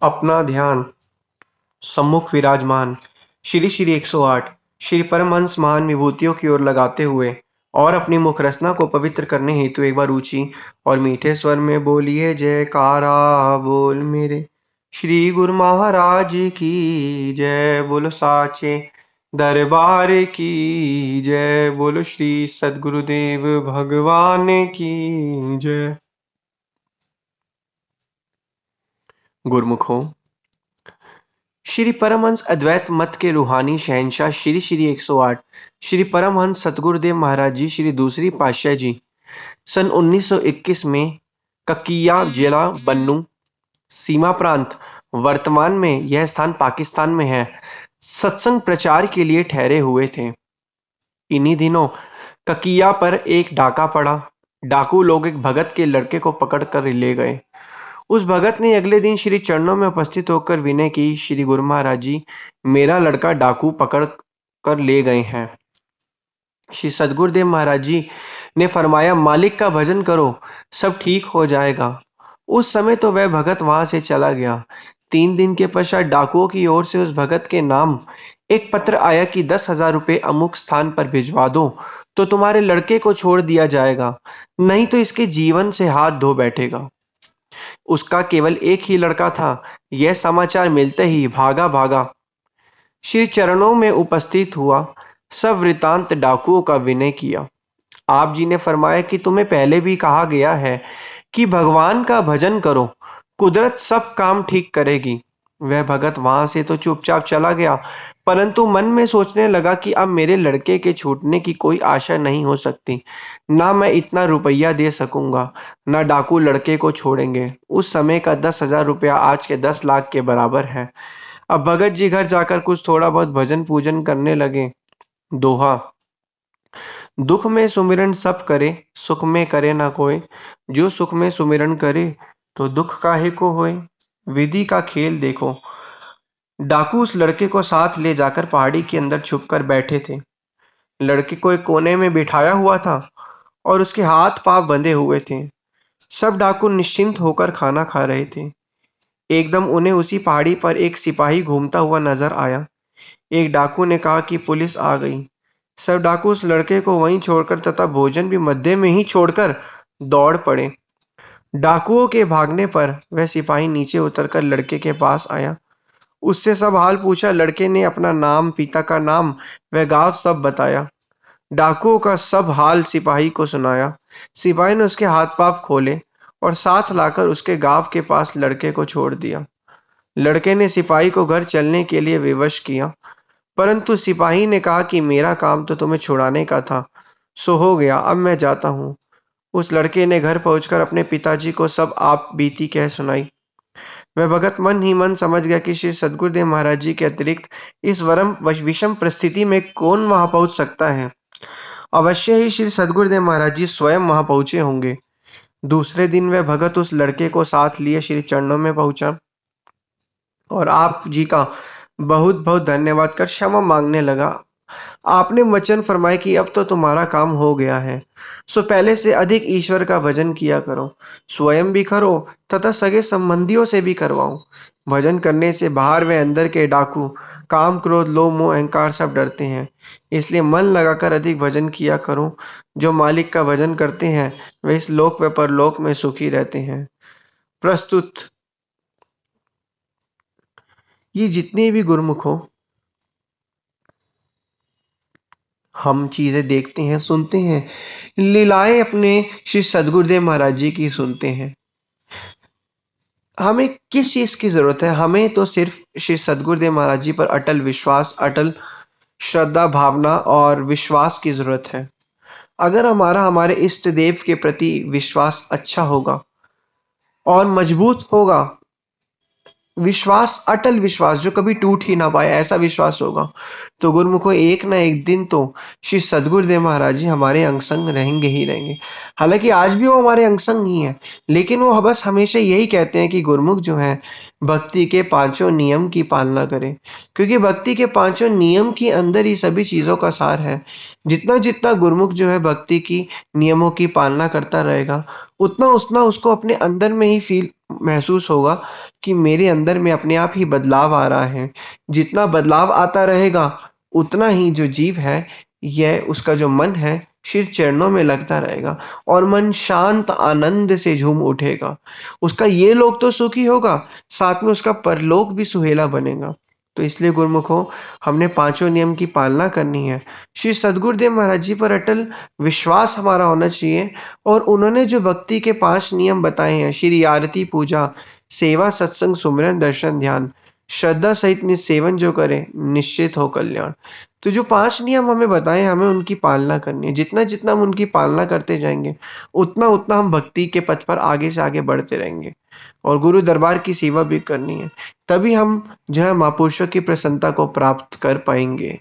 अपना ध्यान सम्मुख विराजमान श्री श्री 108 श्री परमहंस महान विभूतियों की ओर लगाते हुए और अपनी मुख रचना को पवित्र करने हेतु एक बार ऊंची और मीठे स्वर में बोलिए जयकारा बोल मेरे श्री गुरु महाराज की जय। बोलो साचे दरबार की जय। बोलो श्री सद्गुरुदेव भगवान की जय। गुरुमुखों, श्री परमहंस अद्वैत मत के रूहानी शहंशाह श्री श्री 108 श्री परमहंस सतगुरुदेव महाराज जी श्री दूसरी पातशाह जी सन 1921 में ककिया जिला बन्नू सीमा प्रांत, वर्तमान में यह स्थान पाकिस्तान में है, सत्संग प्रचार के लिए ठहरे हुए थे। इन्हीं दिनों ककिया पर एक डाका पड़ा। डाकू लोग एक भगत के लड़के को पकड़कर ले गए। उस भगत ने अगले दिन श्री चरणों में उपस्थित होकर विनय की, श्री गुरु महाराज जी, मेरा लड़का डाकू पकड़ कर ले गए हैं। श्री सद्गुरुदेव महाराज जी ने फरमाया, मालिक का भजन करो, सब ठीक हो जाएगा। उस समय तो वह भगत वहां से चला गया। 3 दिन के पश्चात डाकुओं की ओर से उस भगत के नाम एक पत्र आया कि 10,000 रुपये अमुक स्थान पर भिजवा दो तो तुम्हारे लड़के को छोड़ दिया जाएगा, नहीं तो इसके जीवन से हाथ धो बैठेगा। उसका केवल एक ही लड़का था। यह समाचार मिलते ही भागा भागा श्री चरणों में उपस्थित हुआ। सब वृतांत डाकुओं का विनय किया। आप जी ने फरमाया कि तुम्हें पहले भी कहा गया है कि भगवान का भजन करो, कुदरत सब काम ठीक करेगी। वह भगत वहां से तो चुपचाप चला गया, परंतु मन में सोचने लगा कि अब मेरे लड़के के छूटने की कोई आशा नहीं हो सकती। ना मैं इतना रुपया दे सकूंगा, ना डाकू लड़के को छोड़ेंगे। उस समय का 10,000 रुपया आज के 10 लाख के बराबर है। अब भगत जी घर जाकर कुछ थोड़ा बहुत भजन पूजन करने लगे। दोहा, दुख में सुमिरन सब करे, सुख में करे ना कोई। जो सुख में सुमिरन करे, तो दुख काहे को होए। विधि का खेल देखो। डाकू उस लड़के को साथ ले जाकर पहाड़ी के अंदर छुपकर बैठे थे। लड़के को एक कोने में बिठाया हुआ था और उसके हाथ पांव बंधे हुए थे। सब डाकू निश्चिंत होकर खाना खा रहे थे। एकदम उन्हें उसी पहाड़ी पर एक सिपाही घूमता हुआ नजर आया। एक डाकू ने कहा कि पुलिस आ गई। सब डाकू उस लड़के को वहीं छोड़कर तथा भोजन भी मध्य में ही छोड़कर दौड़ पड़े। डाकुओं के भागने पर वह सिपाही नीचे उतरकर लड़के के पास आया। उससे सब हाल पूछा। लड़के ने अपना नाम, पिता का नाम वह गांव सब बताया। डाकुओं का सब हाल सिपाही को सुनाया। सिपाही ने उसके हाथ पांव खोले और साथ लाकर उसके गांव के पास लड़के को छोड़ दिया। लड़के ने सिपाही को घर चलने के लिए विवश किया, परंतु सिपाही ने कहा कि मेरा काम तो तुम्हें छुड़ाने का था, सो हो गया, अब मैं जाता हूँ। उस लड़के ने घर पहुंचकर अपने पिताजी को सब आप बीती कह सुनाई। वह भगत मन ही मन समझ गया कि श्री सद्गुरुदेव महाराज जी के अतिरिक्त इस विषम परिस्थिति में कौन वहां पहुंच सकता है। अवश्य ही श्री सद्गुरुदेव महाराज जी स्वयं वहां पहुंचे होंगे। दूसरे दिन वह भगत उस लड़के को साथ लिए श्री चरणों में पहुंचा और आप जी का बहुत बहुत धन्यवाद कर क्षमा मांगने लगा। आपने वचन फरमाया कि अब तो तुम्हारा काम हो गया है, सो पहले से अधिक ईश्वर का भजन किया करो, स्वयं भी करो तथा सगे संबंधियों से भी करवाओ। भजन करने से बाहर व अंदर के डाकू काम, क्रोध, लोभ, मोह, अहंकार सब डरते हैं। इसलिए मन लगाकर अधिक भजन किया करो। जो मालिक का भजन करते हैं वे इस लोक व परलोक में सुखी रहते हैं। प्रस्तुत ये जितने भी गुरुमुख हो, हम चीजें देखते हैं, सुनते हैं, लीलाएं अपने श्री सद्गुरुदेव महाराज जी की सुनते हैं। हमें किस चीज की जरूरत है? हमें तो सिर्फ श्री सद्गुरुदेव महाराज जी पर अटल विश्वास, अटल श्रद्धा, भावना और विश्वास की जरूरत है। अगर हमारा हमारे इष्ट देव के प्रति विश्वास अच्छा होगा और मजबूत होगा, विश्वास, अटल विश्वास जो कभी टूट ही ना पाए, ऐसा विश्वास होगा, तो गुरुमुखों एक ना एक दिन तो श्री सद्गुरुदेव महाराज जी हमारे अंग संग रहेंगे ही रहेंगे। हालांकि आज भी वो हमारे अंग संग ही है, लेकिन वो बस हमेशा यही कहते हैं कि गुरुमुख जो है भक्ति के 5 नियम की पालना करें, क्योंकि भक्ति के 5 नियम के अंदर ही सभी चीजों का सार है। जितना जितना गुरुमुख जो है भक्ति की नियमों की पालना करता रहेगा, उतना उतना उसको अपने अंदर में ही फील महसूस होगा कि मेरे अंदर में अपने आप ही बदलाव आ रहा है। जितना बदलाव आता रहेगा, उतना ही जो जीव है, यह उसका जो मन है, श्री चरणों में लगता रहेगा और मन शांत आनंद से झूम उठेगा। उसका ये लोक तो सुखी होगा, साथ में उसका परलोक भी सुहेला बनेगा। तो इसलिए गुरुमुखों, हमने पांचों नियम की पालना करनी है। श्री सद्गुरुदेव महाराज जी पर अटल विश्वास हमारा होना चाहिए और उन्होंने जो भक्ति के 5 नियम बताए हैं, श्री आरती, पूजा, सेवा, सत्संग, सुमिरन, दर्शन, ध्यान, श्रद्धा सहित निसेवन जो करे, निश्चित हो कल्याण। तो जो 5 नियम हमें बताए, हमें उनकी पालना करनी है। जितना-जितना हम उनकी पालना करते जाएँगे, उतना-उतना हम भक्ति के पथ पर आगे से आगे बढ़ते रहेंगे और गुरु दरबार की सेवा भी करनी है। तभी हम जो है महापुरुषों की प्रसन्नता को प्राप्त कर पाएँगे।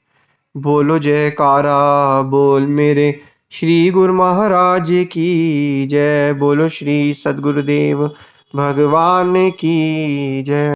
बोलो जयकारा बोल मेरे श्री गुरु महाराज की जय। बोलो श्री सद्गुरुदेव भगवान की जय।